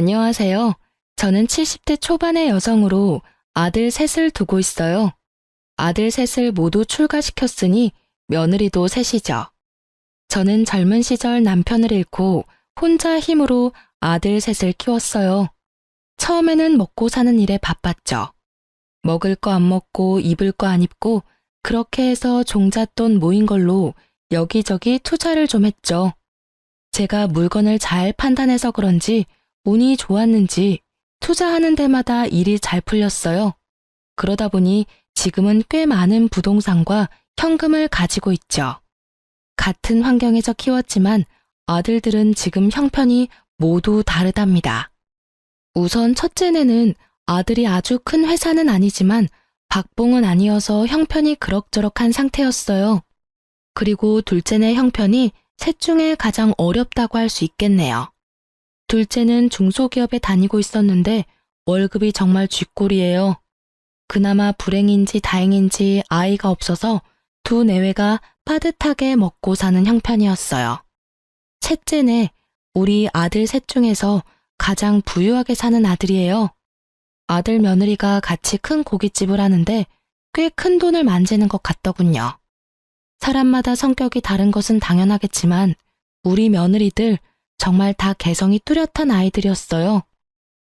안녕하세요. 저는 70대 초반의 여성으로 아들 셋을 두고 있어요. 아들 셋을 모두 출가시켰으니 며느리도 셋이죠. 저는 젊은 시절 남편을 잃고 혼자 힘으로 아들 셋을 키웠어요. 처음에는 먹고 사는 일에 바빴죠. 먹을 거 안 먹고 입을 거 안 입고 그렇게 해서 종잣돈 모인 걸로 여기저기 투자를 좀 했죠. 제가 물건을 잘 판단해서 그런지 운이 좋았는지 투자하는 데마다 일이 잘 풀렸어요. 그러다 보니 지금은 꽤 많은 부동산과 현금을 가지고 있죠. 같은 환경에서 키웠지만 아들들은 지금 형편이 모두 다르답니다. 우선 첫째네는 아들이 아주 큰 회사는 아니지만 박봉은 아니어서 형편이 그럭저럭한 상태였어요. 그리고 둘째네 형편이 셋 중에 가장 어렵다고 할 수 있겠네요. 둘째는 중소기업에 다니고 있었는데 월급이 정말 쥐꼬리예요. 그나마 불행인지 다행인지 아이가 없어서 두 내외가 빠듯하게 먹고 사는 형편이었어요. 셋째네, 우리 아들 셋 중에서 가장 부유하게 사는 아들이에요. 아들 며느리가 같이 큰 고깃집을 하는데 꽤 큰 돈을 만지는 것 같더군요. 사람마다 성격이 다른 것은 당연하겠지만 우리 며느리들 정말 다 개성이 뚜렷한 아이들이었어요.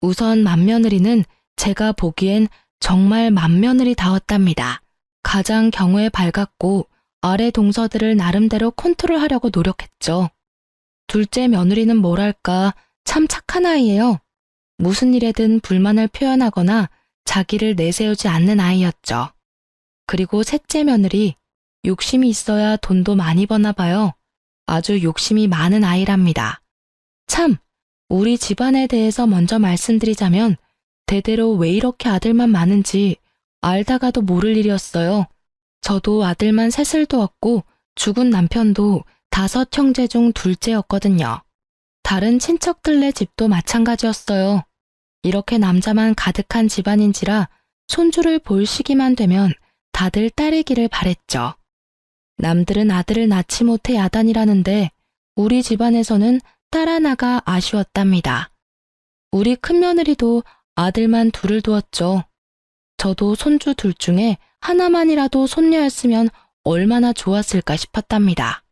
우선 맏며느리는 제가 보기엔 정말 맏며느리다웠답니다. 가장 경우에 밝았고 아래 동서들을 나름대로 컨트롤하려고 노력했죠. 둘째 며느리는 뭐랄까 참 착한 아이예요. 무슨 일에든 불만을 표현하거나 자기를 내세우지 않는 아이였죠. 그리고 셋째 며느리, 욕심이 있어야 돈도 많이 버나 봐요. 아주 욕심이 많은 아이랍니다. 참, 우리 집안에 대해서 먼저 말씀드리자면 대대로 왜 이렇게 아들만 많은지 알다가도 모를 일이었어요. 저도 아들만 셋을 두었고 죽은 남편도 5 형제 중 둘째였거든요. 다른 친척들네 집도 마찬가지였어요. 이렇게 남자만 가득한 집안인지라 손주를 볼 시기만 되면 다들 딸이기를 바랬죠. 남들은 아들을 낳지 못해 야단이라는데 우리 집안에서는 딸 하나가 아쉬웠답니다. 우리 큰며느리도 아들만 둘을 두었죠. 저도 손주 둘 중에 하나만이라도 손녀였으면 얼마나 좋았을까 싶었답니다.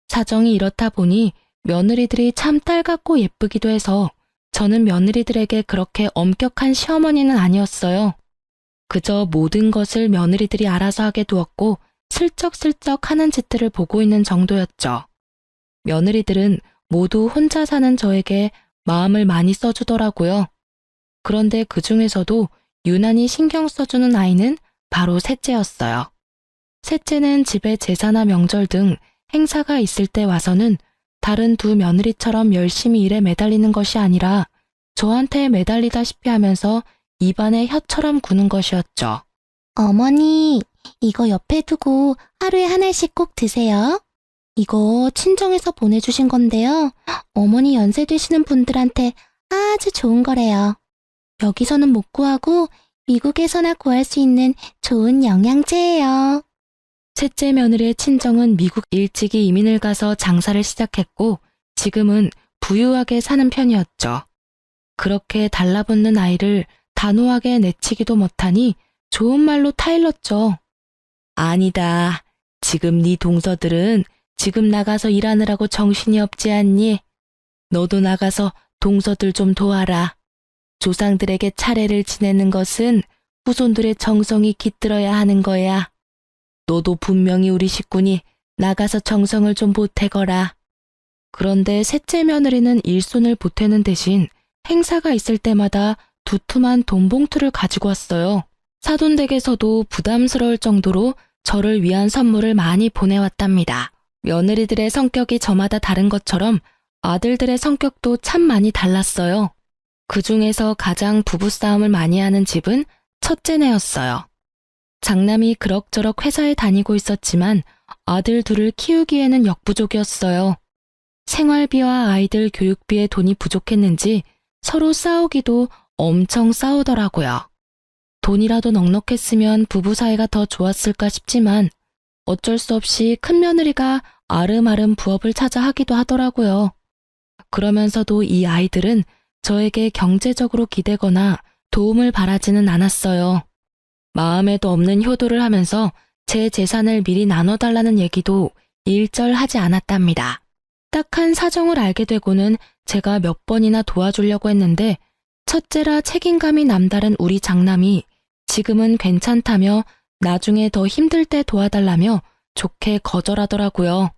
사정이 이렇다 보니 며느리들이 참 딸 같고 예쁘기도 해서 저는 며느리들에게 그렇게 엄격한 시어머니는 아니었어요. 그저 모든 것을 며느리들이 알아서 하게 두었고 슬쩍슬쩍 하는 짓들을 보고 있는 정도였죠. 며느리들은 모두 혼자 사는 저에게 마음을 많이 써주더라고요. 그런데 그 중에서도 유난히 신경 써주는 아이는 바로 셋째였어요. 셋째는 집에 제사나 명절 등 행사가 있을 때 와서는 다른 두 며느리처럼 열심히 일에 매달리는 것이 아니라 저한테 매달리다시피 하면서 입안에 혀처럼 구는 것이었죠. 어머니, 이거 옆에 두고 하루에 하나씩 꼭 드세요. 이거 친정에서 보내주신 건데요. 어머니 연세 되시는 분들한테 아주 좋은 거래요. 여기서는 못 구하고 미국에서나 구할 수 있는 좋은 영양제예요. 셋째 며느리의 친정은 미국 일찍이 이민을 가서 장사를 시작했고 지금은 부유하게 사는 편이었죠. 그렇게 달라붙는 아이를 단호하게 내치기도 못하니 좋은 말로 타일렀죠. 아니다. 지금 네 동서들은 지금 나가서 일하느라고 정신이 없지 않니? 너도 나가서 동서들 좀 도와라. 조상들에게 차례를 지내는 것은 후손들의 정성이 깃들어야 하는 거야. 너도 분명히 우리 식구니 나가서 정성을 좀 보태거라. 그런데 셋째 며느리는 일손을 보태는 대신 행사가 있을 때마다 두툼한 돈봉투를 가지고 왔어요. 사돈댁에서도 부담스러울 정도로 저를 위한 선물을 많이 보내왔답니다. 며느리들의 성격이 저마다 다른 것처럼 아들들의 성격도 참 많이 달랐어요. 그 중에서 가장 부부싸움을 많이 하는 집은 첫째네였어요. 장남이 그럭저럭 회사에 다니고 있었지만 아들 둘을 키우기에는 역부족이었어요. 생활비와 아이들 교육비에 돈이 부족했는지 서로 싸우기도 엄청 싸우더라고요. 돈이라도 넉넉했으면 부부 사이가 더 좋았을까 싶지만 어쩔 수 없이 큰며느리가 아름아름 부업을 찾아 하기도 하더라고요. 그러면서도 이 아이들은 저에게 경제적으로 기대거나 도움을 바라지는 않았어요. 마음에도 없는 효도를 하면서 제 재산을 미리 나눠달라는 얘기도 일절하지 않았답니다. 딱한 사정을 알게 되고는 제가 몇 번이나 도와주려고 했는데 첫째라 책임감이 남다른 우리 장남이 지금은 괜찮다며 나중에 더 힘들 때 도와달라며 좋게 거절하더라고요.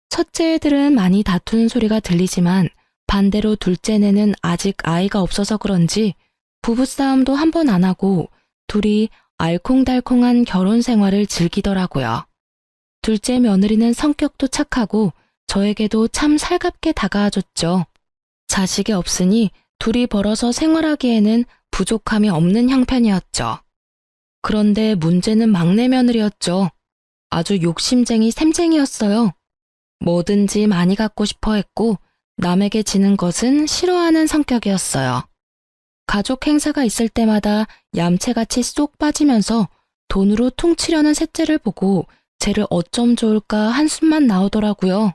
첫째 애들은 많이 다투는 소리가 들리지만 반대로 둘째네는 아직 아이가 없어서 그런지 부부싸움도 한 번 안 하고 둘이 알콩달콩한 결혼 생활을 즐기더라고요. 둘째 며느리는 성격도 착하고 저에게도 참 살갑게 다가와줬죠. 자식이 없으니 둘이 벌어서 생활하기에는 부족함이 없는 형편이었죠. 그런데 문제는 막내 며느리였죠. 아주 욕심쟁이 샘쟁이였어요. 뭐든지 많이 갖고 싶어 했고 남에게 지는 것은 싫어하는 성격이었어요. 가족 행사가 있을 때마다 얌체같이 쏙 빠지면서 돈으로 퉁치려는 셋째를 보고 쟤를 어쩜 좋을까 한숨만 나오더라고요.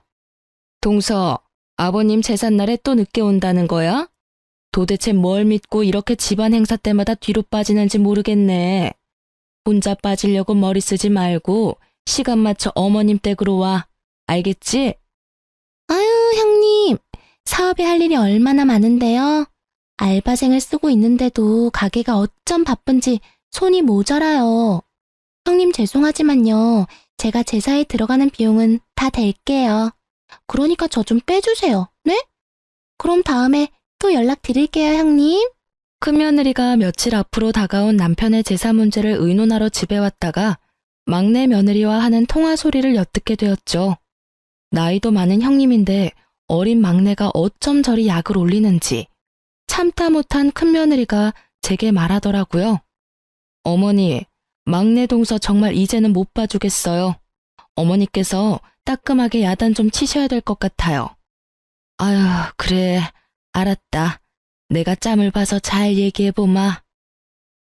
동서, 아버님 제삿날에 또 늦게 온다는 거야? 도대체 뭘 믿고 이렇게 집안 행사 때마다 뒤로 빠지는지 모르겠네. 혼자 빠지려고 머리 쓰지 말고 시간 맞춰 어머님 댁으로 와. 알겠지? 아유, 형님. 사업에 할 일이 얼마나 많은데요. 알바생을 쓰고 있는데도 가게가 어쩜 바쁜지 손이 모자라요. 형님 죄송하지만요. 제가 제사에 들어가는 비용은 다 댈게요. 그러니까 저 좀 빼주세요. 네? 그럼 다음에 또 연락드릴게요, 형님. 큰며느리가 며칠 앞으로 다가온 남편의 제사 문제를 의논하러 집에 왔다가 막내 며느리와 하는 통화 소리를 엿듣게 되었죠. 나이도 많은 형님인데 어린 막내가 어쩜 저리 약을 올리는지 참다 못한 큰며느리가 제게 말하더라고요. 어머니, 막내 동서 정말 이제는 못 봐주겠어요. 어머니께서 따끔하게 야단 좀 치셔야 될 것 같아요. 아유, 그래, 알았다. 내가 짬을 봐서 잘 얘기해보마.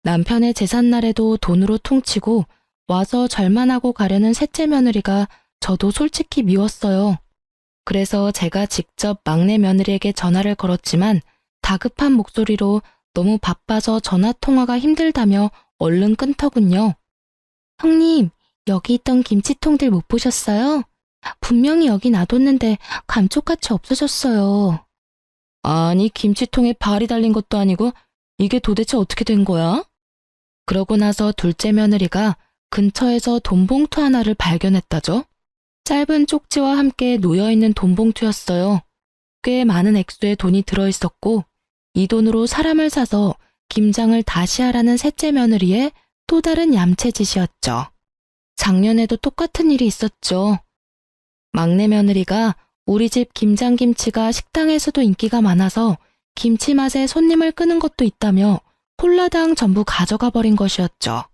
남편의 제삿날에도 돈으로 퉁치고 와서 절만 하고 가려는 셋째 며느리가 저도 솔직히 미웠어요. 그래서 제가 직접 막내 며느리에게 전화를 걸었지만 다급한 목소리로 너무 바빠서 전화 통화가 힘들다며 얼른 끊더군요. 형님, 여기 있던 김치통들 못 보셨어요? 분명히 여기 놔뒀는데 감쪽같이 없어졌어요. 아니, 김치통에 발이 달린 것도 아니고 이게 도대체 어떻게 된 거야? 그러고 나서 둘째 며느리가 근처에서 돈봉투 하나를 발견했다죠. 짧은 쪽지와 함께 놓여있는 돈봉투였어요. 꽤 많은 액수의 돈이 들어있었고 이 돈으로 사람을 사서 김장을 다시 하라는 셋째 며느리의 또 다른 얌체짓이었죠. 작년에도 똑같은 일이 있었죠. 막내 며느리가 우리 집 김장김치가 식당에서도 인기가 많아서 김치 맛에 손님을 끄는 것도 있다며 홀라당 전부 가져가 버린 것이었죠.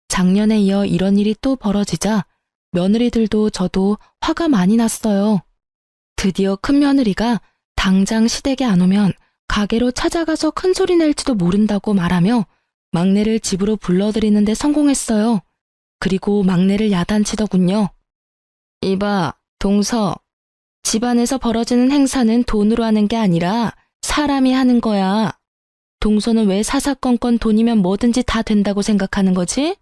작년에 이어 이런 일이 또 벌어지자 며느리들도 저도 화가 많이 났어요. 드디어 큰 며느리가 당장 시댁에 안 오면 가게로 찾아가서 큰 소리 낼지도 모른다고 말하며 막내를 집으로 불러들이는데 성공했어요. 그리고 막내를 야단치더군요. 이봐, 동서. 집안에서 벌어지는 행사는 돈으로 하는 게 아니라 사람이 하는 거야. 동서는 왜 사사건건 돈이면 뭐든지 다 된다고 생각하는 거지?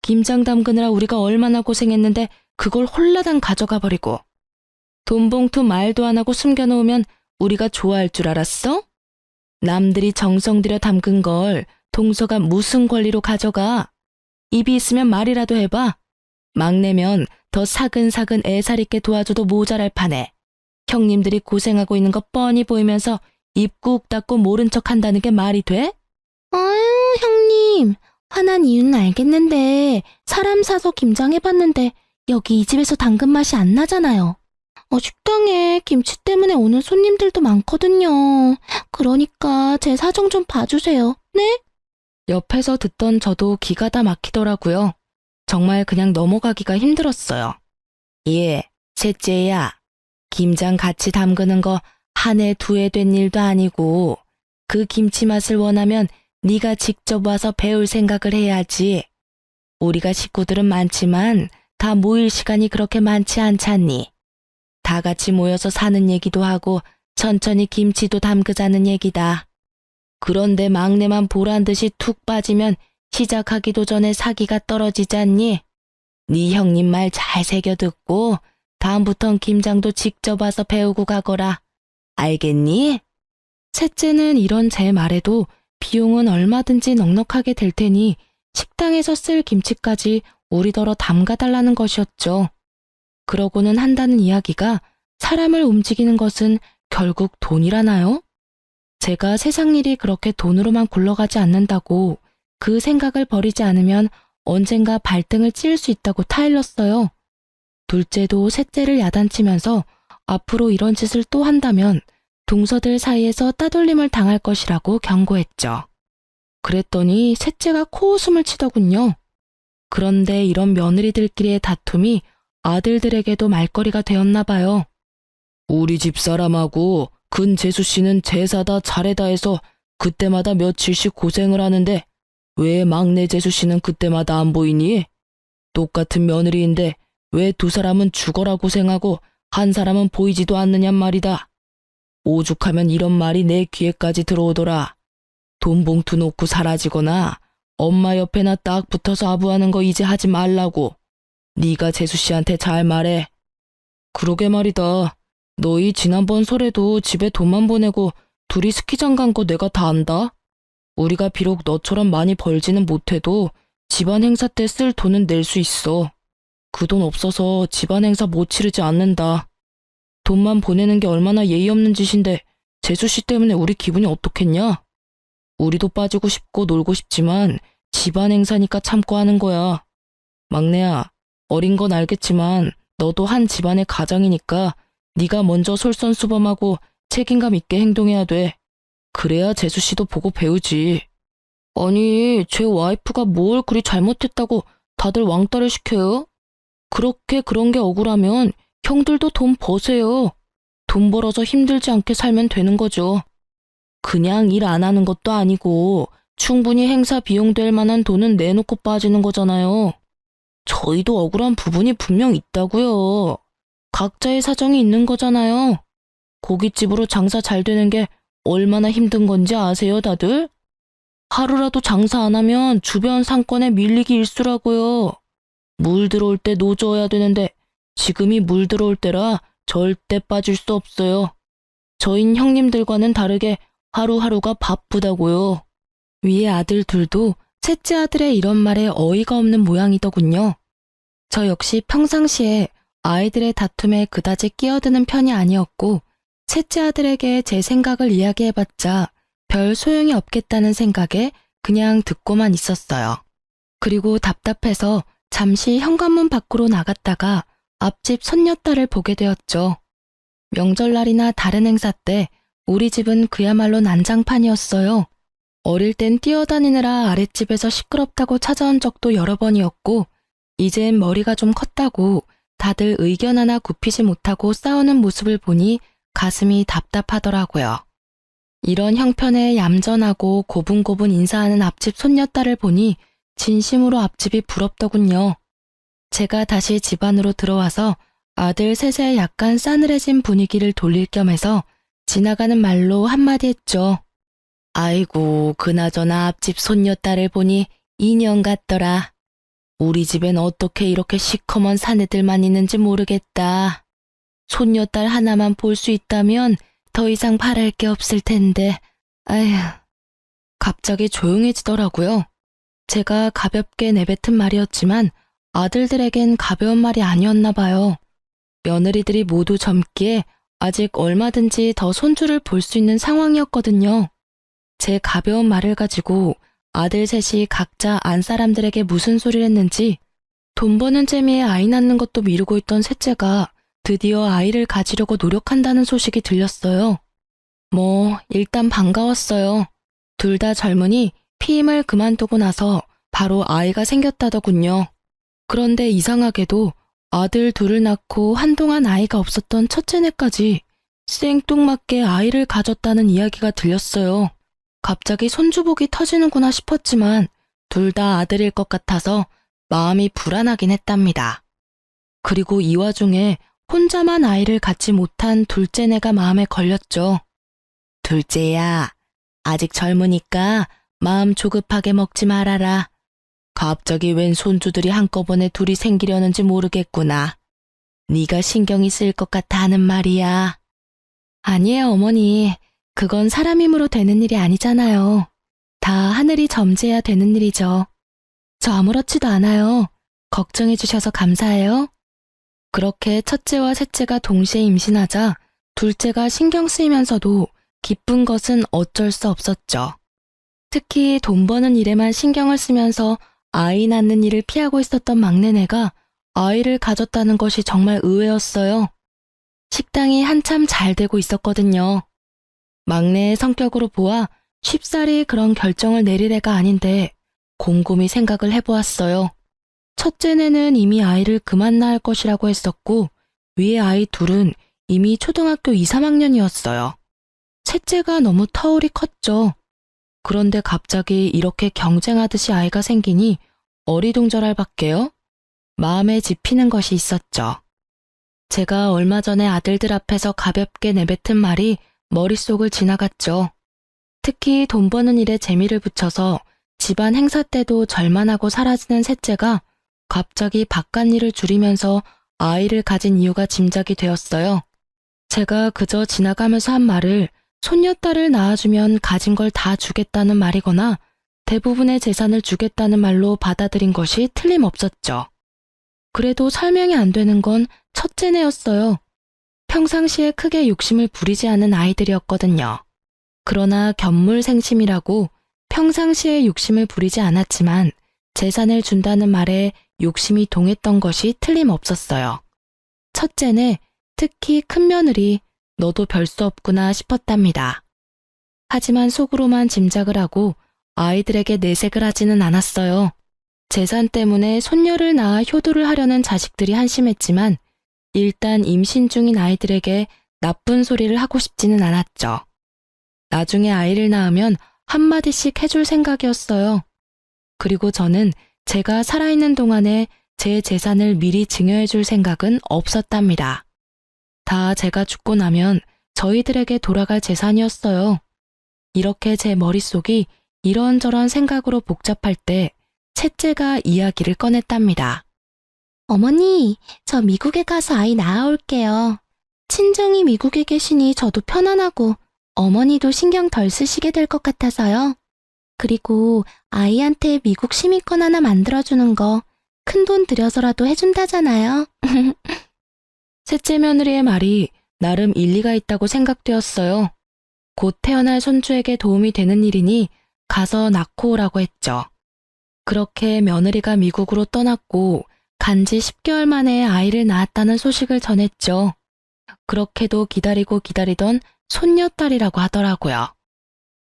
김장 담그느라 우리가 얼마나 고생했는데 그걸 홀라당 가져가 버리고. 돈봉투 말도 안 하고 숨겨놓으면 우리가 좋아할 줄 알았어? 남들이 정성 들여 담근 걸 동서가 무슨 권리로 가져가? 입이 있으면 말이라도 해봐. 막내면 더 사근사근 애살 있게 도와줘도 모자랄 판에 형님들이 고생하고 있는 거 뻔히 보이면서 입 꾹 닫고 모른 척 한다는 게 말이 돼? 아유, 형님. 화난 이유는 알겠는데 사람 사서 김장해봤는데 여기 이 집에서 담근 맛이 안 나잖아요. 식당에 김치 때문에 오는 손님들도 많거든요. 그러니까 제 사정 좀 봐주세요. 네? 옆에서 듣던 저도 기가 다 막히더라고요. 정말 그냥 넘어가기가 힘들었어요. 예, 셋째야. 김장 같이 담그는 거 한 해 두 해 된 일도 아니고 그 김치 맛을 원하면 네가 직접 와서 배울 생각을 해야지. 우리가 식구들은 많지만 다 모일 시간이 그렇게 많지 않잖니. 다 같이 모여서 사는 얘기도 하고 천천히 김치도 담그자는 얘기다. 그런데 막내만 보란 듯이 툭 빠지면 시작하기도 전에 사기가 떨어지지 않니? 네 형님 말 잘 새겨 듣고 다음부턴 김장도 직접 와서 배우고 가거라. 알겠니? 셋째는 이런 제 말에도 비용은 얼마든지 넉넉하게 될 테니 식당에서 쓸 김치까지 우리더러 담가달라는 것이었죠. 그러고는 한다는 이야기가 사람을 움직이는 것은 결국 돈이라나요? 제가 세상 일이 그렇게 돈으로만 굴러가지 않는다고 그 생각을 버리지 않으면 언젠가 발등을 찌를 수 있다고 타일렀어요. 둘째도 셋째를 야단치면서 앞으로 이런 짓을 또 한다면 동서들 사이에서 따돌림을 당할 것이라고 경고했죠. 그랬더니 셋째가 코웃음을 치더군요. 그런데 이런 며느리들끼리의 다툼이 아들들에게도 말거리가 되었나 봐요. 우리 집 사람하고 근재수 씨는 제사다 차례다 해서 그때마다 며칠씩 고생을 하는데 왜 막내 재수 씨는 그때마다 안 보이니? 똑같은 며느리인데 왜 두 사람은 죽어라 고생하고 한 사람은 보이지도 않느냔 말이다. 오죽하면 이런 말이 내 귀에까지 들어오더라. 돈 봉투 놓고 사라지거나 엄마 옆에나 딱 붙어서 아부하는 거 이제 하지 말라고. 네가 재수 씨한테 잘 말해. 그러게 말이다. 너희 지난번 설에도 집에 돈만 보내고 둘이 스키장 간 거 내가 다 안다. 우리가 비록 너처럼 많이 벌지는 못해도 집안 행사 때 쓸 돈은 낼 수 있어. 그 돈 없어서 집안 행사 못 치르지 않는다. 돈만 보내는 게 얼마나 예의 없는 짓인데 재수 씨 때문에 우리 기분이 어떻겠냐? 우리도 빠지고 싶고 놀고 싶지만 집안 행사니까 참고 하는 거야. 막내야, 어린 건 알겠지만 너도 한 집안의 가장이니까 네가 먼저 솔선수범하고 책임감 있게 행동해야 돼. 그래야 재수 씨도 보고 배우지. 아니, 제 와이프가 뭘 그리 잘못했다고 다들 왕따를 시켜요? 그렇게 그런 게 억울하면 형들도 돈 버세요. 돈 벌어서 힘들지 않게 살면 되는 거죠. 그냥 일 안 하는 것도 아니고 충분히 행사 비용 될 만한 돈은 내놓고 빠지는 거잖아요. 저희도 억울한 부분이 분명 있다고요. 각자의 사정이 있는 거잖아요. 고깃집으로 장사 잘 되는 게 얼마나 힘든 건지 아세요, 다들? 하루라도 장사 안 하면 주변 상권에 밀리기 일쑤라고요. 물 들어올 때 노져야 되는데 지금이 물 들어올 때라 절대 빠질 수 없어요. 저흰 형님들과는 다르게 하루하루가 바쁘다고요. 위에 아들 둘도 셋째 아들의 이런 말에 어이가 없는 모양이더군요. 저 역시 평상시에 아이들의 다툼에 그다지 끼어드는 편이 아니었고 셋째 아들에게 제 생각을 이야기해봤자 별 소용이 없겠다는 생각에 그냥 듣고만 있었어요. 그리고 답답해서 잠시 현관문 밖으로 나갔다가 앞집 손녀딸을 보게 되었죠. 명절날이나 다른 행사 때 우리 집은 그야말로 난장판이었어요. 어릴 땐 뛰어다니느라 아랫집에서 시끄럽다고 찾아온 적도 여러 번이었고 이젠 머리가 좀 컸다고 다들 의견 하나 굽히지 못하고 싸우는 모습을 보니 가슴이 답답하더라고요. 이런 형편에 얌전하고 고분고분 인사하는 앞집 손녀딸을 보니 진심으로 앞집이 부럽더군요. 제가 다시 집 안으로 들어와서 아들 셋의 약간 싸늘해진 분위기를 돌릴 겸 해서 지나가는 말로 한마디 했죠. 아이고, 그나저나 앞집 손녀딸을 보니 인형 같더라. 우리 집엔 어떻게 이렇게 시커먼 사내들만 있는지 모르겠다. 손녀딸 하나만 볼 수 있다면 더 이상 바랄 게 없을 텐데. 아휴. 갑자기 조용해지더라고요. 제가 가볍게 내뱉은 말이었지만 아들들에겐 가벼운 말이 아니었나 봐요. 며느리들이 모두 젊기에 아직 얼마든지 더 손주를 볼 수 있는 상황이었거든요. 제 가벼운 말을 가지고 아들 셋이 각자 안 사람들에게 무슨 소리를 했는지 돈 버는 재미에 아이 낳는 것도 미루고 있던 셋째가 드디어 아이를 가지려고 노력한다는 소식이 들렸어요. 일단 반가웠어요. 둘 다 젊으니 피임을 그만두고 나서 바로 아이가 생겼다더군요. 그런데 이상하게도 아들 둘을 낳고 한동안 아이가 없었던 첫째네까지 생뚱맞게 아이를 가졌다는 이야기가 들렸어요. 갑자기 손주복이 터지는구나 싶었지만 둘 다 아들일 것 같아서 마음이 불안하긴 했답니다. 그리고 이 와중에 혼자만 아이를 갖지 못한 둘째네가 마음에 걸렸죠. 둘째야, 아직 젊으니까 마음 조급하게 먹지 말아라. 갑자기 웬 손주들이 한꺼번에 둘이 생기려는지 모르겠구나. 네가 신경이 쓰일 것 같아 하는 말이야. 아니에요, 어머니. 그건 사람 힘으로 되는 일이 아니잖아요. 다 하늘이 점지해야 되는 일이죠. 저 아무렇지도 않아요. 걱정해 주셔서 감사해요. 그렇게 첫째와 셋째가 동시에 임신하자 둘째가 신경 쓰이면서도 기쁜 것은 어쩔 수 없었죠. 특히 돈 버는 일에만 신경을 쓰면서 아이 낳는 일을 피하고 있었던 막내네가 아이를 가졌다는 것이 정말 의외였어요. 식당이 한참 잘 되고 있었거든요. 막내의 성격으로 보아 쉽사리 그런 결정을 내릴 애가 아닌데 곰곰이 생각을 해보았어요. 첫째네는 이미 아이를 그만 낳을 것이라고 했었고 위에 아이 둘은 이미 초등학교 2, 3학년이었어요. 셋째가 너무 터울이 컸죠. 그런데 갑자기 이렇게 경쟁하듯이 아이가 생기니 어리둥절할 밖에요. 마음에 집히는 것이 있었죠. 제가 얼마 전에 아들들 앞에서 가볍게 내뱉은 말이 머릿속을 지나갔죠. 특히 돈 버는 일에 재미를 붙여서 집안 행사 때도 절만하고 사라지는 셋째가 갑자기 바깥 일을 줄이면서 아이를 가진 이유가 짐작이 되었어요. 제가 그저 지나가면서 한 말을 손녀딸을 낳아주면 가진 걸 다 주겠다는 말이거나 대부분의 재산을 주겠다는 말로 받아들인 것이 틀림없었죠. 그래도 설명이 안 되는 건 첫째네였어요. 평상시에 크게 욕심을 부리지 않은 아이들이었거든요. 그러나 견물생심이라고 평상시에 욕심을 부리지 않았지만 재산을 준다는 말에 욕심이 동했던 것이 틀림없었어요. 첫째네, 특히 큰 며느리, 너도 별 수 없구나 싶었답니다. 하지만 속으로만 짐작을 하고 아이들에게 내색을 하지는 않았어요. 재산 때문에 손녀를 낳아 효도를 하려는 자식들이 한심했지만 일단 임신 중인 아이들에게 나쁜 소리를 하고 싶지는 않았죠. 나중에 아이를 낳으면 한마디씩 해줄 생각이었어요. 그리고 저는 제가 살아있는 동안에 제 재산을 미리 증여해줄 생각은 없었답니다. 다 제가 죽고 나면 저희들에게 돌아갈 재산이었어요. 이렇게 제 머릿속이 이런저런 생각으로 복잡할 때 셋째가 이야기를 꺼냈답니다. 어머니, 저 미국에 가서 아이 낳아올게요. 친정이 미국에 계시니 저도 편안하고 어머니도 신경 덜 쓰시게 될 것 같아서요. 그리고 아이한테 미국 시민권 하나 만들어주는 거 큰 돈 들여서라도 해준다잖아요. 셋째 며느리의 말이 나름 일리가 있다고 생각되었어요. 곧 태어날 손주에게 도움이 되는 일이니 가서 낳고 오라고 했죠. 그렇게 며느리가 미국으로 떠났고 간지 10개월 만에 아이를 낳았다는 소식을 전했죠. 그렇게도 기다리고 기다리던 손녀딸이라고 하더라고요.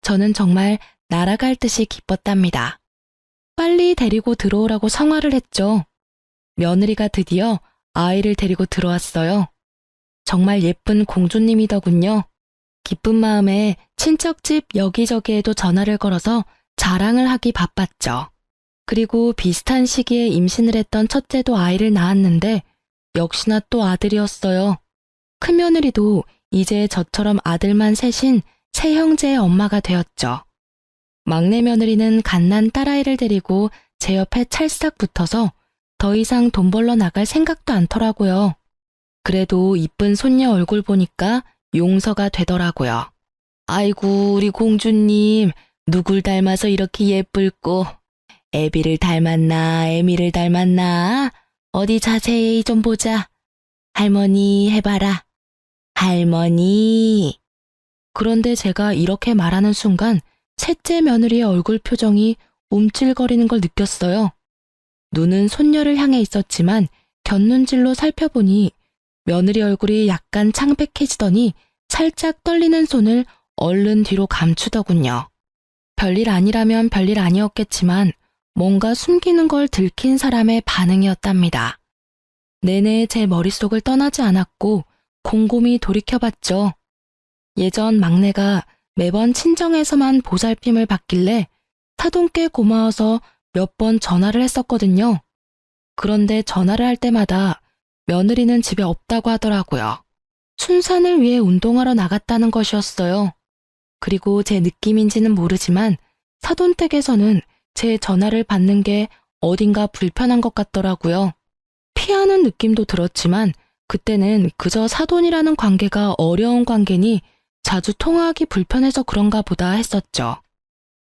저는 정말 날아갈 듯이 기뻤답니다. 빨리 데리고 들어오라고 성화를 했죠. 며느리가 드디어 아이를 데리고 들어왔어요. 정말 예쁜 공주님이더군요. 기쁜 마음에 친척집 여기저기에도 전화를 걸어서 자랑을 하기 바빴죠. 그리고 비슷한 시기에 임신을 했던 첫째도 아이를 낳았는데 역시나 또 아들이었어요. 큰며느리도 이제 저처럼 아들만 셋인 세 형제의 엄마가 되었죠. 막내 며느리는 갓난 딸아이를 데리고 제 옆에 찰싹 붙어서 더 이상 돈 벌러 나갈 생각도 않더라고요. 그래도 이쁜 손녀 얼굴 보니까 용서가 되더라고요. 아이고, 우리 공주님, 누굴 닮아서 이렇게 예쁠꼬. 애비를 닮았나, 애미를 닮았나? 어디 자세히 좀 보자. 할머니 해봐라. 할머니. 그런데 제가 이렇게 말하는 순간 셋째 며느리의 얼굴 표정이 움찔거리는 걸 느꼈어요. 눈은 손녀를 향해 있었지만 곁눈질로 살펴보니 며느리 얼굴이 약간 창백해지더니 살짝 떨리는 손을 얼른 뒤로 감추더군요. 별일 아니라면 별일 아니었겠지만 뭔가 숨기는 걸 들킨 사람의 반응이었답니다. 내내 제 머릿속을 떠나지 않았고 곰곰이 돌이켜봤죠. 예전 막내가 매번 친정에서만 보살핌을 받길래 사돈께 고마워서 몇 번 전화를 했었거든요. 그런데 전화를 할 때마다 며느리는 집에 없다고 하더라고요. 순산을 위해 운동하러 나갔다는 것이었어요. 그리고 제 느낌인지는 모르지만 사돈댁에서는 제 전화를 받는 게 어딘가 불편한 것 같더라고요. 피하는 느낌도 들었지만 그때는 그저 사돈이라는 관계가 어려운 관계니 자주 통화하기 불편해서 그런가 보다 했었죠.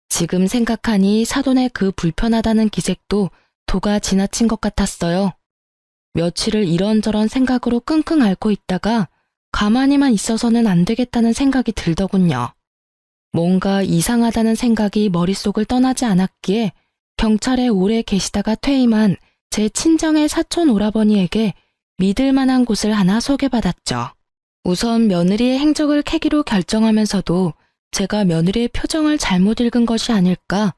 지금 생각하니 사돈의 그 불편하다는 기색도 도가 지나친 것 같았어요. 며칠을 이런저런 생각으로 끙끙 앓고 있다가 가만히만 있어서는 안 되겠다는 생각이 들더군요. 뭔가 이상하다는 생각이 머릿속을 떠나지 않았기에 경찰에 오래 계시다가 퇴임한 제 친정의 사촌 오라버니에게 믿을 만한 곳을 하나 소개받았죠. 우선 며느리의 행적을 캐기로 결정하면서도 제가 며느리의 표정을 잘못 읽은 것이 아닐까,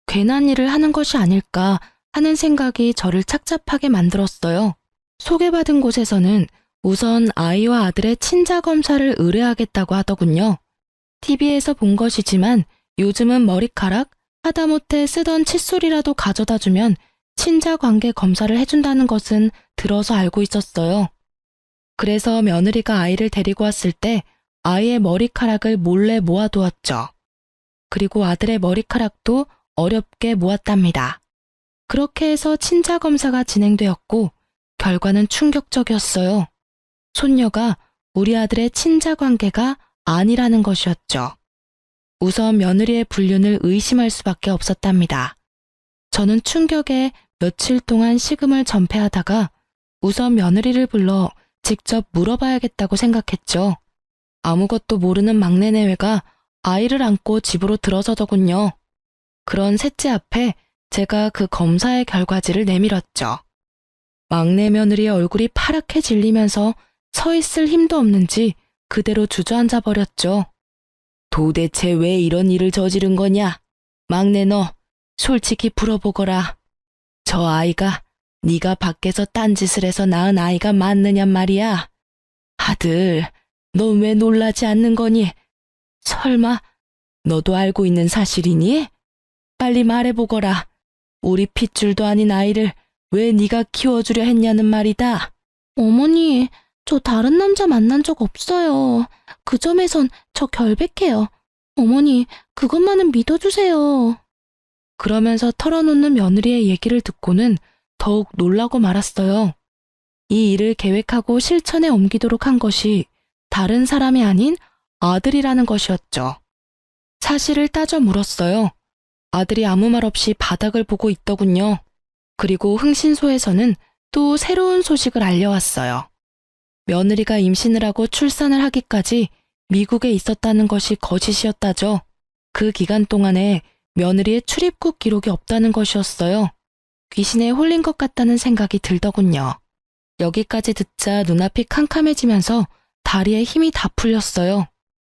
괜한 일을 하는 것이 아닐까 하는 생각이 저를 착잡하게 만들었어요. 소개받은 곳에서는 우선 아이와 아들의 친자 검사를 의뢰하겠다고 하더군요. TV에서 본 것이지만 요즘은 머리카락, 하다못해 쓰던 칫솔이라도 가져다 주면 친자 관계 검사를 해준다는 것은 들어서 알고 있었어요. 그래서 며느리가 아이를 데리고 왔을 때 아이의 머리카락을 몰래 모아두었죠. 그리고 아들의 머리카락도 어렵게 모았답니다. 그렇게 해서 친자 검사가 진행되었고 결과는 충격적이었어요. 손녀가 우리 아들의 친자 관계가 아니라는 것이었죠. 우선 며느리의 불륜을 의심할 수밖에 없었답니다. 저는 충격에 며칠 동안 식음을 전폐하다가 우선 며느리를 불러 직접 물어봐야겠다고 생각했죠. 아무것도 모르는 막내 내외가 아이를 안고 집으로 들어서더군요. 그런 셋째 앞에 제가 그 검사의 결과지를 내밀었죠. 막내 며느리의 얼굴이 파랗게 질리면서 서 있을 힘도 없는지 그대로 주저앉아 버렸죠. 도대체 왜 이런 일을 저지른 거냐? 막내 너, 솔직히 풀어보거라. 저 아이가 네가 밖에서 딴짓을 해서 낳은 아이가 맞느냔 말이야. 아들, 너 왜 놀라지 않는 거니? 설마 너도 알고 있는 사실이니? 빨리 말해보거라. 우리 핏줄도 아닌 아이를 왜 네가 키워주려 했냐는 말이다. 어머니, 저 다른 남자 만난 적 없어요. 그 점에선 저 결백해요. 어머니, 그것만은 믿어주세요. 그러면서 털어놓는 며느리의 얘기를 듣고는 더욱 놀라고 말았어요. 이 일을 계획하고 실천에 옮기도록 한 것이 다른 사람이 아닌 아들이라는 것이었죠. 사실을 따져 물었어요. 아들이 아무 말 없이 바닥을 보고 있더군요. 그리고 흥신소에서는 또 새로운 소식을 알려왔어요. 며느리가 임신을 하고 출산을 하기까지 미국에 있었다는 것이 거짓이었다죠. 그 기간 동안에 며느리의 출입국 기록이 없다는 것이었어요. 귀신에 홀린 것 같다는 생각이 들더군요. 여기까지 듣자 눈앞이 캄캄해지면서 다리에 힘이 다 풀렸어요.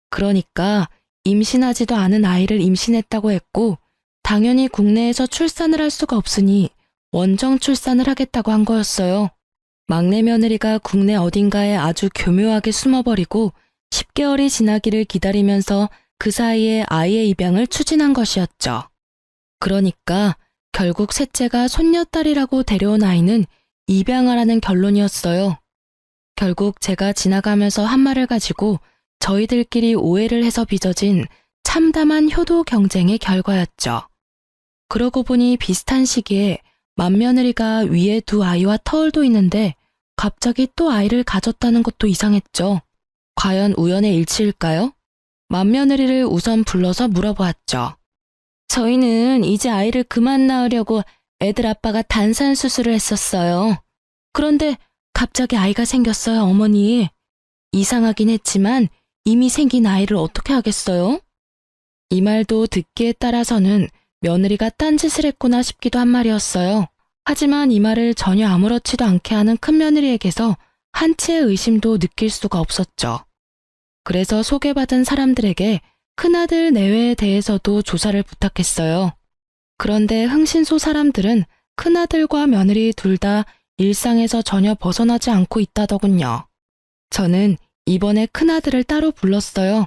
그러니까 임신하지도 않은 아이를 임신했다고 했고 당연히 국내에서 출산을 할 수가 없으니 원정 출산을 하겠다고 한 거였어요. 막내 며느리가 국내 어딘가에 아주 교묘하게 숨어버리고 10개월이 지나기를 기다리면서 그 사이에 아이의 입양을 추진한 것이었죠. 그러니까 결국 셋째가 손녀딸이라고 데려온 아이는 입양하라는 결론이었어요. 결국 제가 지나가면서 한 말을 가지고 저희들끼리 오해를 해서 빚어진 참담한 효도 경쟁의 결과였죠. 그러고 보니 비슷한 시기에 맏며느리가 위에 두 아이와 터울도 있는데 갑자기 또 아이를 가졌다는 것도 이상했죠. 과연 우연의 일치일까요? 맏며느리를 우선 불러서 물어보았죠. 저희는 이제 아이를 그만 낳으려고 애들 아빠가 단산 수술을 했었어요. 그런데 갑자기 아이가 생겼어요, 어머니. 이상하긴 했지만 이미 생긴 아이를 어떻게 하겠어요? 이 말도 듣기에 따라서는 며느리가 딴짓을 했구나 싶기도 한 말이었어요. 하지만 이 말을 전혀 아무렇지도 않게 하는 큰며느리에게서 한치의 의심도 느낄 수가 없었죠. 그래서 소개받은 사람들에게 큰아들 내외에 대해서도 조사를 부탁했어요. 그런데 흥신소 사람들은 큰아들과 며느리 둘 다 일상에서 전혀 벗어나지 않고 있다더군요. 저는 이번에 큰아들을 따로 불렀어요.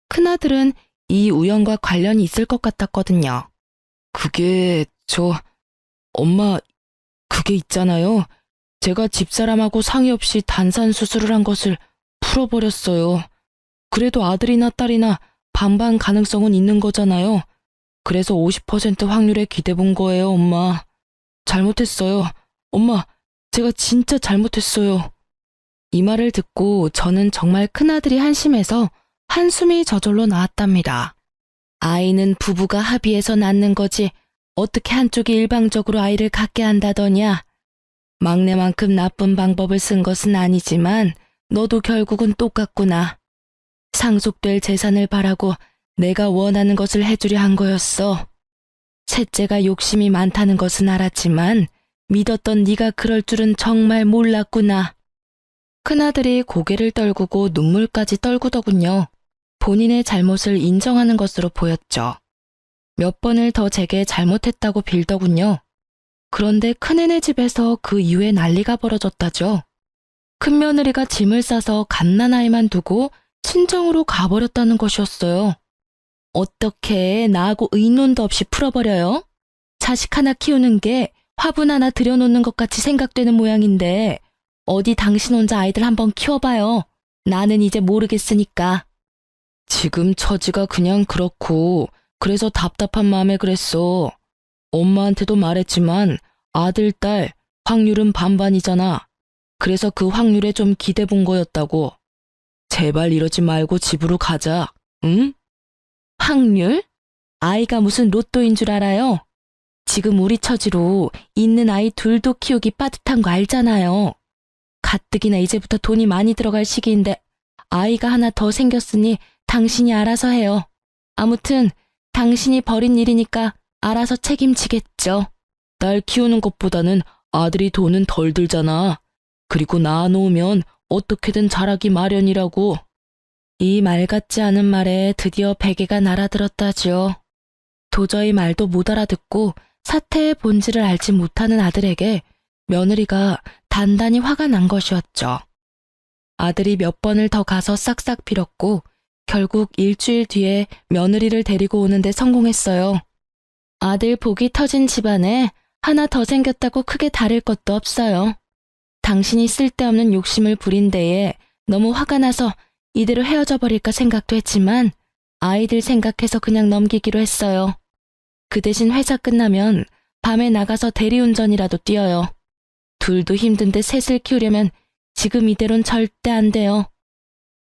큰아들은 이 우연과 관련이 있을 것 같았거든요. 엄마, 그게 있잖아요. 제가 집사람하고 상의 없이 단산 수술을 한 것을 풀어버렸어요. 그래도 아들이나 딸이나 반반 가능성은 있는 거잖아요. 그래서 50% 확률에 기대본 거예요, 엄마. 잘못했어요. 엄마, 제가 진짜 잘못했어요. 이 말을 듣고 저는 정말 큰아들이 한심해서 한숨이 저절로 나왔답니다. 아이는 부부가 합의해서 낳는 거지 어떻게 한쪽이 일방적으로 아이를 갖게 한다더냐. 막내만큼 나쁜 방법을 쓴 것은 아니지만 너도 결국은 똑같구나. 상속될 재산을 바라고 내가 원하는 것을 해주려 한 거였어. 셋째가 욕심이 많다는 것은 알았지만 믿었던 네가 그럴 줄은 정말 몰랐구나. 큰아들이 고개를 떨구고 눈물까지 떨구더군요. 본인의 잘못을 인정하는 것으로 보였죠. 몇 번을 더 제게 잘못했다고 빌더군요. 그런데 큰애네 집에서 그 이후에 난리가 벌어졌다죠. 큰며느리가 짐을 싸서 갓난아이만 두고 친정으로 가버렸다는 것이었어요. 어떻게 나하고 의논도 없이 풀어버려요? 자식 하나 키우는 게 화분 하나 들여놓는 것 같이 생각되는 모양인데 어디 당신 혼자 아이들 한번 키워봐요. 나는 이제 모르겠으니까. 지금 처지가 그냥 그렇고 그래서 답답한 마음에 그랬어. 엄마한테도 말했지만 아들, 딸 확률은 반반이잖아. 그래서 그 확률에 좀 기대 본 거였다고. 제발 이러지 말고 집으로 가자. 응? 확률? 아이가 무슨 로또인 줄 알아요? 지금 우리 처지로 있는 아이 둘도 키우기 빠듯한 거 알잖아요. 가뜩이나 이제부터 돈이 많이 들어갈 시기인데 아이가 하나 더 생겼으니 당신이 알아서 해요. 아무튼 당신이 벌인 일이니까 알아서 책임지겠죠. 딸 키우는 것보다는 아들이 돈은 덜 들잖아. 그리고 낳아놓으면 어떻게든 자라기 마련이라고. 이 말 같지 않은 말에 드디어 베개가 날아들었다지요. 도저히 말도 못 알아듣고 사태의 본질을 알지 못하는 아들에게 며느리가 단단히 화가 난 것이었죠. 아들이 몇 번을 더 가서 싹싹 빌었고 결국 일주일 뒤에 며느리를 데리고 오는데 성공했어요. 아들 복이 터진 집안에 하나 더 생겼다고 크게 다를 것도 없어요. 당신이 쓸데없는 욕심을 부린 데에 너무 화가 나서 이대로 헤어져 버릴까 생각도 했지만 아이들 생각해서 그냥 넘기기로 했어요. 그 대신 회사 끝나면 밤에 나가서 대리운전이라도 뛰어요. 둘도 힘든데 셋을 키우려면 지금 이대로는 절대 안 돼요.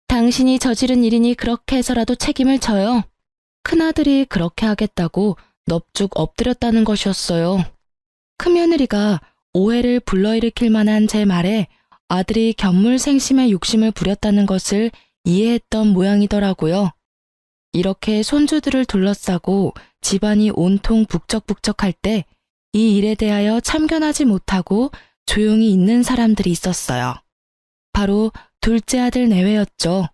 당신이 저지른 일이니 그렇게 해서라도 책임을 져요. 큰아들이 그렇게 하겠다고 넙죽 엎드렸다는 것이었어요. 큰며느리가 오해를 불러일으킬 만한 제 말에 아들이 견물생심의 욕심을 부렸다는 것을 이해했던 모양이더라고요. 이렇게 손주들을 둘러싸고 집안이 온통 북적북적할 때 이 일에 대하여 참견하지 못하고 조용히 있는 사람들이 있었어요. 바로 둘째 아들 내외였죠.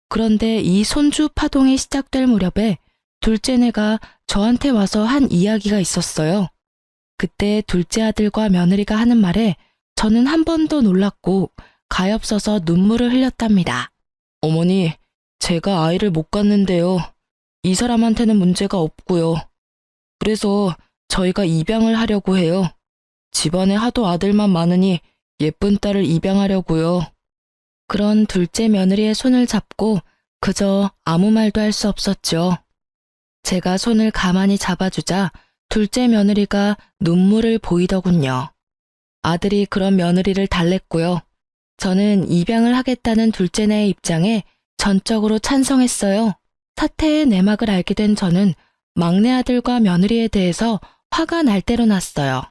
그런데 이 손주 파동이 시작될 무렵에 둘째네가 저한테 와서 한 이야기가 있었어요. 그때 둘째 아들과 며느리가 하는 말에 저는 한 번 더 놀랐고 가엾어서 눈물을 흘렸답니다. 어머니, 제가 아이를 못 갖는데요. 이 사람한테는 문제가 없고요. 그래서 저희가 입양을 하려고 해요. 집안에 하도 아들만 많으니 예쁜 딸을 입양하려고요. 그런 둘째 며느리의 손을 잡고 그저 아무 말도 할 수 없었죠. 제가 손을 가만히 잡아주자 둘째 며느리가 눈물을 보이더군요. 아들이 그런 며느리를 달랬고요. 저는 입양을 하겠다는 둘째네의 입장에 전적으로 찬성했어요. 사태의 내막을 알게 된 저는 막내 아들과 며느리에 대해서 화가 날 대로 났어요.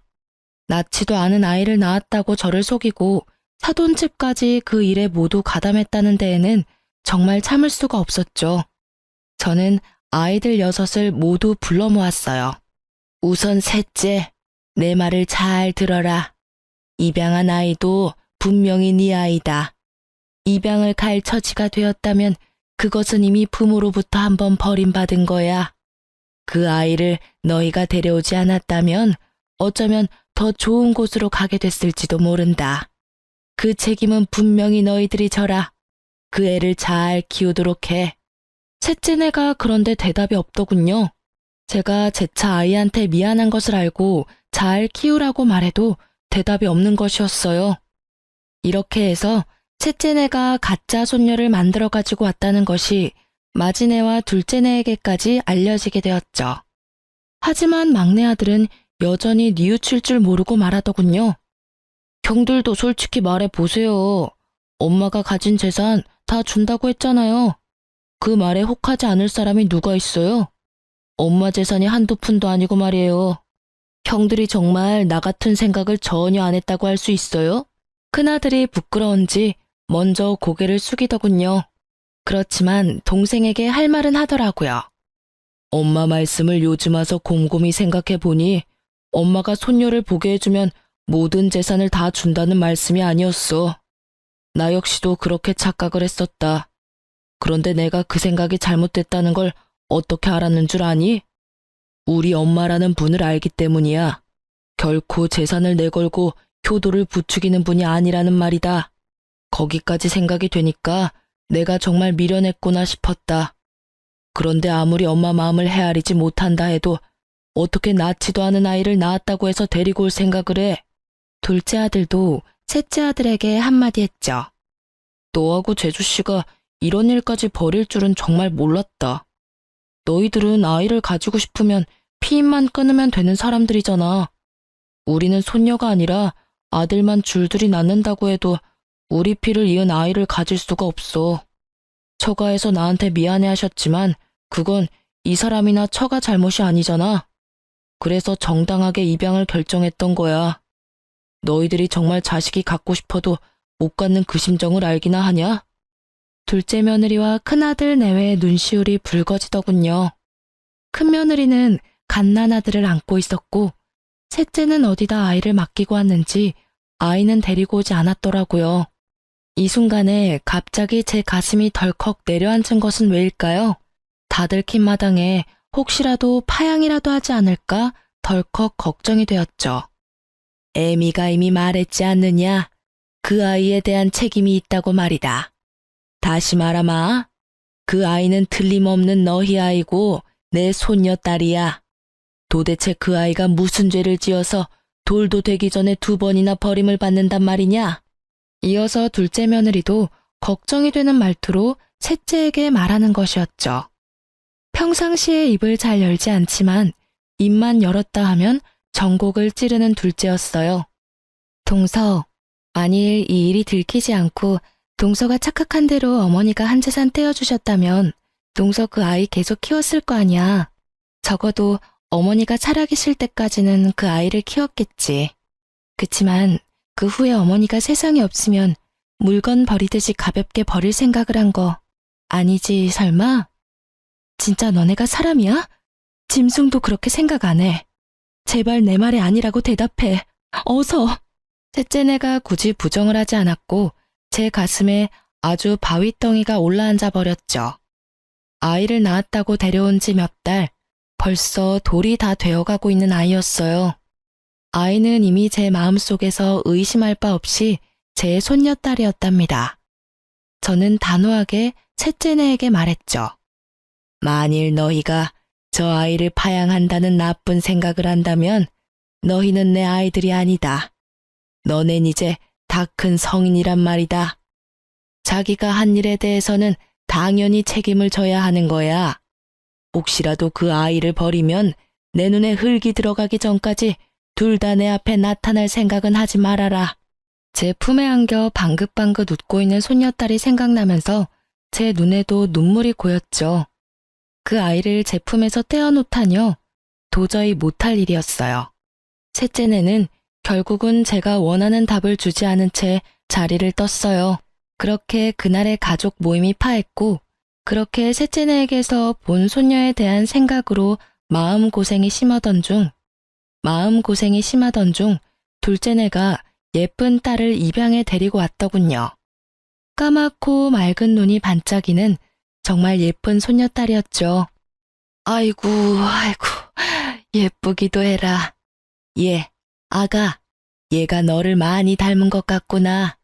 낳지도 않은 아이를 낳았다고 저를 속이고 사돈집까지 그 일에 모두 가담했다는 데에는 정말 참을 수가 없었죠. 저는 아이들 6을 모두 불러 모았어요. 우선 셋째, 내 말을 잘 들어라. 입양한 아이도 분명히 네 아이다. 입양을 갈 처지가 되었다면 그것은 이미 부모로부터 한번 버림받은 거야. 그 아이를 너희가 데려오지 않았다면 어쩌면 더 좋은 곳으로 가게 됐을지도 모른다. 그 책임은 분명히 너희들이 져라. 그 애를 잘 키우도록 해. 셋째네가 그런데 대답이 없더군요. 제가 재차 아이한테 미안한 것을 알고 잘 키우라고 말해도 대답이 없는 것이었어요. 이렇게 해서 셋째네가 가짜 손녀를 만들어 가지고 왔다는 것이 마지네와 둘째네에게까지 알려지게 되었죠. 하지만 막내 아들은 여전히 뉘우칠 줄 모르고 말하더군요. 형들도 솔직히 말해보세요. 엄마가 가진 재산 다 준다고 했잖아요. 그 말에 혹하지 않을 사람이 누가 있어요? 엄마 재산이 한두 푼도 아니고 말이에요. 형들이 정말 나 같은 생각을 전혀 안 했다고 할 수 있어요? 큰아들이 부끄러운지 먼저 고개를 숙이더군요. 그렇지만 동생에게 할 말은 하더라고요. 엄마 말씀을 요즘 와서 곰곰이 생각해 보니 엄마가 손녀를 보게 해주면 모든 재산을 다 준다는 말씀이 아니었어. 나 역시도 그렇게 착각을 했었다. 그런데 내가 그 생각이 잘못됐다는 걸 어떻게 알았는 줄 아니? 우리 엄마라는 분을 알기 때문이야. 결코 재산을 내걸고 효도를 부추기는 분이 아니라는 말이다. 거기까지 생각이 되니까 내가 정말 미련했구나 싶었다. 그런데 아무리 엄마 마음을 헤아리지 못한다 해도 어떻게 낳지도 않은 아이를 낳았다고 해서 데리고 올 생각을 해. 둘째 아들도 셋째 아들에게 한마디 했죠. 너하고 재주씨가 이런 일까지 벌일 줄은 정말 몰랐다. 너희들은 아이를 가지고 싶으면 피임만 끊으면 되는 사람들이잖아. 우리는 손녀가 아니라 아들만 줄줄이 낳는다고 해도 우리 피를 이은 아이를 가질 수가 없어. 처가에서 나한테 미안해 하셨지만 그건 이 사람이나 처가 잘못이 아니잖아. 그래서 정당하게 입양을 결정했던 거야. 너희들이 정말 자식이 갖고 싶어도 못 갖는 그 심정을 알기나 하냐? 둘째 며느리와 큰아들 내외의 눈시울이 붉어지더군요. 큰며느리는 갓난아들을 안고 있었고 셋째는 어디다 아이를 맡기고 왔는지 아이는 데리고 오지 않았더라고요. 이 순간에 갑자기 제 가슴이 덜컥 내려앉은 것은 왜일까요? 다들 킨 마당에 혹시라도 파양이라도 하지 않을까 덜컥 걱정이 되었죠. 애미가 이미 말했지 않느냐? 그 아이에 대한 책임이 있다고 말이다. 다시 말하마. 그 아이는 틀림없는 너희 아이고 내 손녀딸이야. 도대체 그 아이가 무슨 죄를 지어서 돌도 되기 전에 2번이나 버림을 받는단 말이냐? 이어서 둘째 며느리도 걱정이 되는 말투로 셋째에게 말하는 것이었죠. 평상시에 입을 잘 열지 않지만 입만 열었다 하면 전곡을 찌르는 둘째였어요. 동서, 만일 이 일이 들키지 않고 동서가 착각한 대로 어머니가 한 재산 떼어주셨다면 동서 그 아이 계속 키웠을 거 아니야. 적어도 어머니가 살아계실 때까지는 그 아이를 키웠겠지. 그치만 그 후에 어머니가 세상에 없으면 물건 버리듯이 가볍게 버릴 생각을 한 거 아니지 설마? 진짜 너네가 사람이야? 짐승도 그렇게 생각 안 해. 제발 내 말이 아니라고 대답해. 어서. 셋째네가 굳이 부정을 하지 않았고 제 가슴에 아주 바위덩이가 올라앉아 버렸죠. 아이를 낳았다고 데려온 지 몇 달, 벌써 돌이 다 되어가고 있는 아이였어요. 아이는 이미 제 마음속에서 의심할 바 없이 제 손녀딸이었답니다. 저는 단호하게 셋째네에게 말했죠. 만일 너희가 저 아이를 파양한다는 나쁜 생각을 한다면 너희는 내 아이들이 아니다. 너넨 이제 다 큰 성인이란 말이다. 자기가 한 일에 대해서는 당연히 책임을 져야 하는 거야. 혹시라도 그 아이를 버리면 내 눈에 흙이 들어가기 전까지 둘 다 내 앞에 나타날 생각은 하지 말아라. 제 품에 안겨 방긋방긋 웃고 있는 손녀딸이 생각나면서 제 눈에도 눈물이 고였죠. 그 아이를 제 품에서 떼어놓다니요. 도저히 못할 일이었어요. 셋째네는 결국은 제가 원하는 답을 주지 않은 채 자리를 떴어요. 그렇게 그날의 가족 모임이 파했고 그렇게 셋째네에게서 본 손녀에 대한 생각으로 마음고생이 심하던 중 둘째네가 예쁜 딸을 입양해 데리고 왔더군요. 까맣고 맑은 눈이 반짝이는 정말 예쁜 손녀딸이었죠. 아이고 예쁘기도 해라. 아가, 얘가 너를 많이 닮은 것 같구나.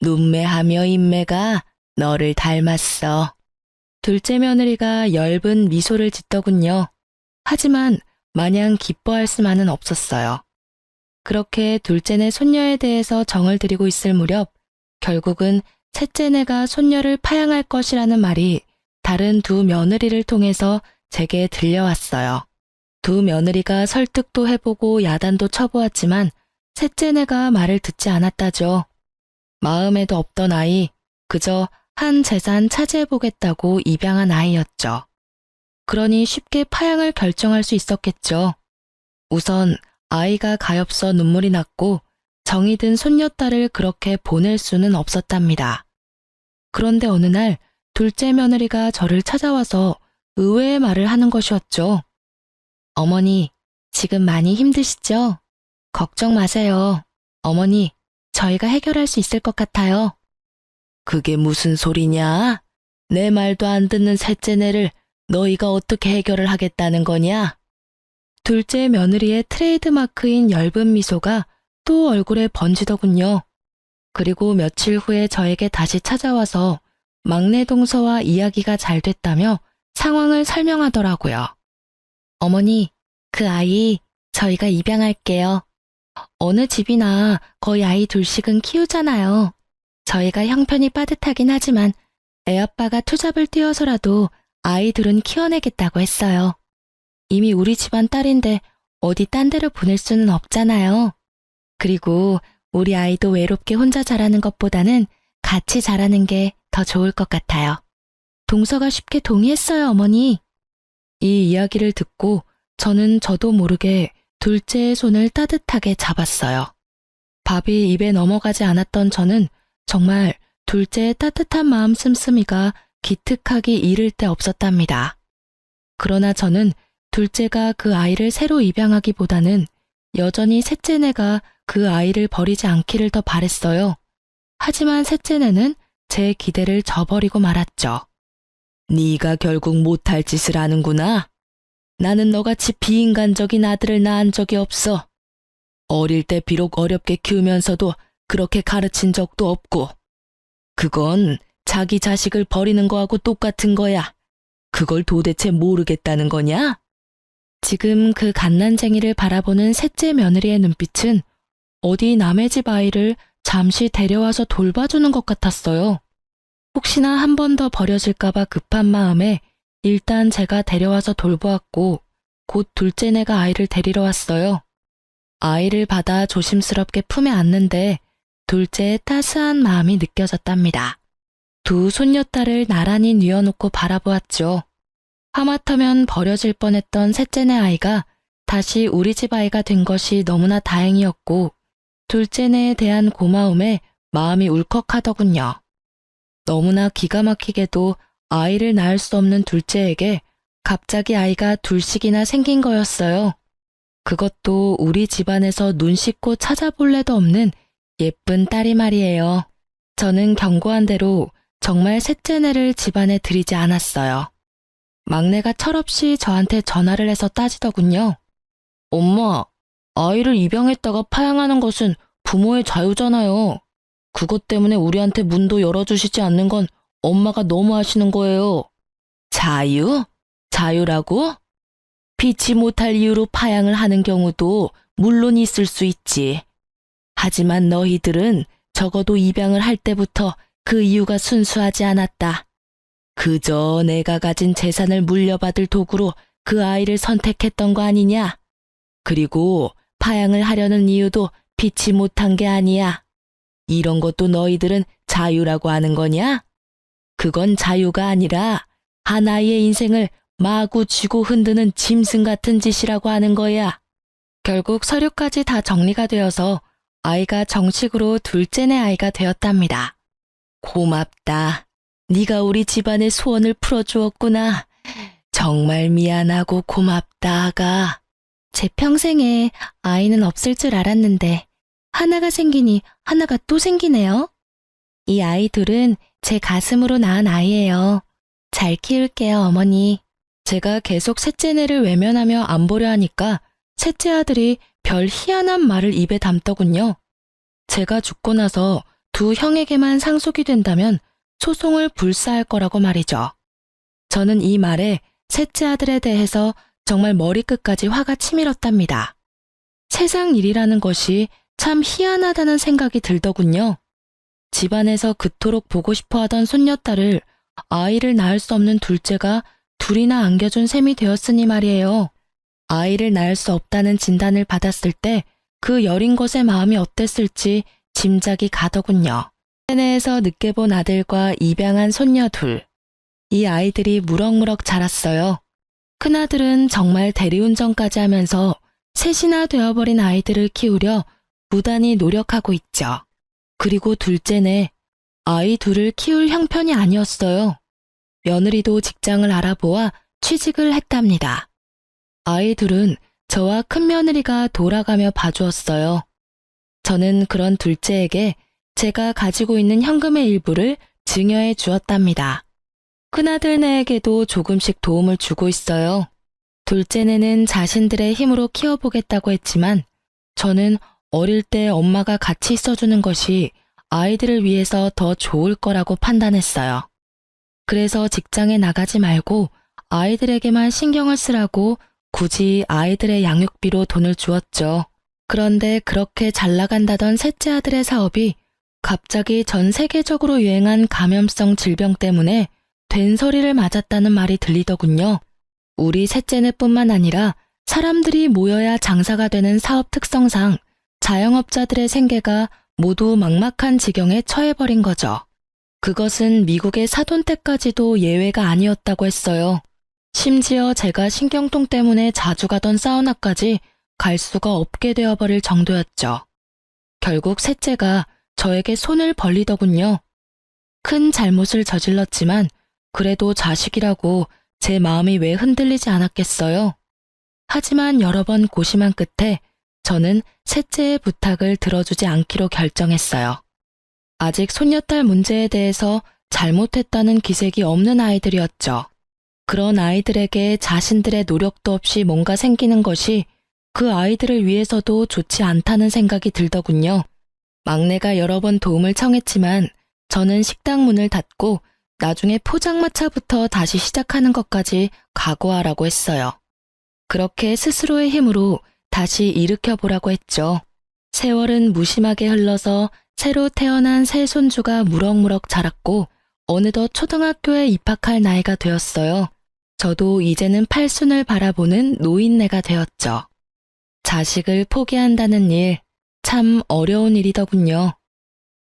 눈매하며 인매가 너를 닮았어. 둘째 며느리가 엷은 미소를 짓더군요. 하지만 마냥 기뻐할 수만은 없었어요. 그렇게 둘째네 손녀에 대해서 정을 들이고 있을 무렵 결국은 셋째네가 손녀를 파양할 것이라는 말이 다른 두 며느리를 통해서 제게 들려왔어요. 두 며느리가 설득도 해보고 야단도 쳐보았지만 셋째네가 말을 듣지 않았다죠. 마음에도 없던 아이, 그저 한 재산 차지해보겠다고 입양한 아이였죠. 그러니 쉽게 파양을 결정할 수 있었겠죠. 우선 아이가 가엾어 눈물이 났고 정이 든 손녀딸을 그렇게 보낼 수는 없었답니다. 그런데 어느 날 둘째 며느리가 저를 찾아와서 의외의 말을 하는 것이었죠. 어머니, 지금 많이 힘드시죠? 걱정 마세요. 어머니, 저희가 해결할 수 있을 것 같아요. 그게 무슨 소리냐? 내 말도 안 듣는 셋째네를 너희가 어떻게 해결을 하겠다는 거냐? 둘째 며느리의 트레이드마크인 엷은 미소가 또 얼굴에 번지더군요. 그리고 며칠 후에 저에게 다시 찾아와서 막내 동서와 이야기가 잘 됐다며 상황을 설명하더라고요. 어머니, 그 아이 저희가 입양할게요. 어느 집이나 거의 아이 둘씩은 키우잖아요. 저희가 형편이 빠듯하긴 하지만 애아빠가 투잡을 뛰어서라도 아이들은 키워내겠다고 했어요. 이미 우리 집안 딸인데 어디 딴 데로 보낼 수는 없잖아요. 그리고 우리 아이도 외롭게 혼자 자라는 것보다는 같이 자라는 게 더 좋을 것 같아요. 동서가 쉽게 동의했어요, 어머니. 이 이야기를 듣고 저는 저도 모르게 둘째의 손을 따뜻하게 잡았어요. 밥이 입에 넘어가지 않았던 저는 정말 둘째의 따뜻한 마음 씀씀이가 기특하기 이를 데 없었답니다. 그러나 저는 둘째가 그 아이를 새로 입양하기보다는 여전히 셋째네가 그 아이를 버리지 않기를 더 바랬어요. 하지만 셋째네는 제 기대를 저버리고 말았죠. 네가 결국 못할 짓을 하는구나. 나는 너같이 비인간적인 아들을 낳은 적이 없어. 어릴 때 비록 어렵게 키우면서도 그렇게 가르친 적도 없고. 그건 자기 자식을 버리는 거하고 똑같은 거야. 그걸 도대체 모르겠다는 거냐? 지금 그 갓난쟁이를 바라보는 셋째 며느리의 눈빛은 어디 남의 집 아이를 잠시 데려와서 돌봐주는 것 같았어요. 혹시나 한 번 더 버려질까봐 급한 마음에 일단 제가 데려와서 돌보았고 곧 둘째네가 아이를 데리러 왔어요. 아이를 받아 조심스럽게 품에 안는데 둘째의 따스한 마음이 느껴졌답니다. 두 손녀딸을 나란히 뉘어놓고 바라보았죠. 하마터면 버려질 뻔했던 셋째네 아이가 다시 우리 집 아이가 된 것이 너무나 다행이었고 둘째네에 대한 고마움에 마음이 울컥하더군요. 너무나 기가 막히게도 아이를 낳을 수 없는 둘째에게 갑자기 아이가 둘씩이나 생긴 거였어요. 그것도 우리 집안에서 눈 씻고 찾아볼 애도 없는 예쁜 딸이 말이에요. 저는 경고한 대로 정말 셋째네를 집안에 들이지 않았어요. 막내가 철없이 저한테 전화를 해서 따지더군요. 엄마, 아이를 입양했다가 파양하는 것은 부모의 자유잖아요. 그것 때문에 우리한테 문도 열어주시지 않는 건 엄마가 너무 하시는 거예요. 자유? 자유라고? 피치 못할 이유로 파양을 하는 경우도 물론 있을 수 있지. 하지만 너희들은 적어도 입양을 할 때부터 그 이유가 순수하지 않았다. 그저 내가 가진 재산을 물려받을 도구로 그 아이를 선택했던 거 아니냐? 그리고 파양을 하려는 이유도 피치 못한 게 아니야. 이런 것도 너희들은 자유라고 하는 거냐? 그건 자유가 아니라 한 아이의 인생을 마구 쥐고 흔드는 짐승 같은 짓이라고 하는 거야. 결국 서류까지 다 정리가 되어서 아이가 정식으로 둘째네 아이가 되었답니다. 고맙다. 네가 우리 집안의 소원을 풀어주었구나. 정말 미안하고 고맙다, 아가. 제 평생에 아이는 없을 줄 알았는데 하나가 생기니 하나가 또 생기네요. 이 아이 둘은 제 가슴으로 낳은 아이예요. 잘 키울게요, 어머니. 제가 계속 셋째네를 외면하며 안 보려 하니까 셋째 아들이 별 희한한 말을 입에 담더군요. 제가 죽고 나서 두 형에게만 상속이 된다면 소송을 불사할 거라고 말이죠. 저는 이 말에 셋째 아들에 대해서 정말 머리끝까지 화가 치밀었답니다. 세상 일이라는 것이 참 희한하다는 생각이 들더군요. 집안에서 그토록 보고 싶어 하던 손녀딸을 아이를 낳을 수 없는 둘째가 둘이나 안겨준 셈이 되었으니 말이에요. 아이를 낳을 수 없다는 진단을 받았을 때 그 여린 것의 마음이 어땠을지 짐작이 가더군요. 세네에서 늦게 본 아들과 입양한 손녀 둘. 이 아이들이 무럭무럭 자랐어요. 큰아들은 정말 대리운전까지 하면서 셋이나 되어버린 아이들을 키우려 부단히 노력하고 있죠. 그리고 둘째네, 아이 둘을 키울 형편이 아니었어요. 며느리도 직장을 알아보아 취직을 했답니다. 아이 둘은 저와 큰며느리가 돌아가며 봐주었어요. 저는 그런 둘째에게 제가 가지고 있는 현금의 일부를 증여해 주었답니다. 큰아들네에게도 조금씩 도움을 주고 있어요. 둘째네는 자신들의 힘으로 키워보겠다고 했지만 저는 어릴 때 엄마가 같이 있어주는 것이 아이들을 위해서 더 좋을 거라고 판단했어요. 그래서 직장에 나가지 말고 아이들에게만 신경을 쓰라고 굳이 아이들의 양육비로 돈을 주었죠. 그런데 그렇게 잘 나간다던 셋째 아들의 사업이 갑자기 전 세계적으로 유행한 감염성 질병 때문에 된소리를 맞았다는 말이 들리더군요. 우리 셋째네뿐만 아니라 사람들이 모여야 장사가 되는 사업 특성상 자영업자들의 생계가 모두 막막한 지경에 처해버린 거죠. 그것은 미국의 사돈 때까지도 예외가 아니었다고 했어요. 심지어 제가 신경통 때문에 자주 가던 사우나까지 갈 수가 없게 되어버릴 정도였죠. 결국 셋째가 저에게 손을 벌리더군요. 큰 잘못을 저질렀지만 그래도 자식이라고 제 마음이 왜 흔들리지 않았겠어요. 하지만 여러 번 고심한 끝에 저는 셋째의 부탁을 들어주지 않기로 결정했어요. 아직 손녀딸 문제에 대해서 잘못했다는 기색이 없는 아이들이었죠. 그런 아이들에게 자신들의 노력도 없이 뭔가 생기는 것이 그 아이들을 위해서도 좋지 않다는 생각이 들더군요. 막내가 여러 번 도움을 청했지만 저는 식당 문을 닫고 나중에 포장마차부터 다시 시작하는 것까지 각오하라고 했어요. 그렇게 스스로의 힘으로 다시 일으켜보라고 했죠. 세월은 무심하게 흘러서 새로 태어난 새 손주가 무럭무럭 자랐고 어느덧 초등학교에 입학할 나이가 되었어요. 저도 이제는 팔순을 바라보는 노인네가 되었죠. 자식을 포기한다는 일, 참 어려운 일이더군요.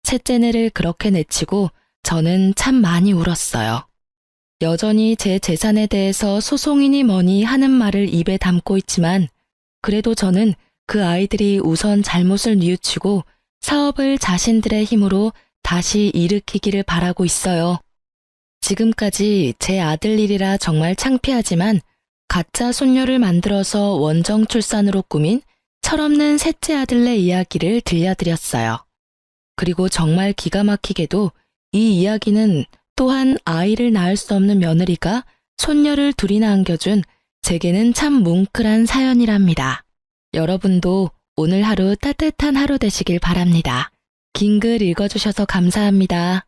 셋째네를 그렇게 내치고 저는 참 많이 울었어요. 여전히 제 재산에 대해서 소송이니 뭐니 하는 말을 입에 담고 있지만 그래도 저는 그 아이들이 우선 잘못을 뉘우치고 사업을 자신들의 힘으로 다시 일으키기를 바라고 있어요. 지금까지 제 아들 일이라 정말 창피하지만 가짜 손녀를 만들어서 원정 출산으로 꾸민 철없는 셋째 아들네 이야기를 들려드렸어요. 그리고 정말 기가 막히게도 이 이야기는 또한 아이를 낳을 수 없는 며느리가 손녀를 둘이나 안겨준 제게는 참 뭉클한 사연이랍니다. 여러분도 오늘 하루 따뜻한 하루 되시길 바랍니다. 긴 글 읽어주셔서 감사합니다.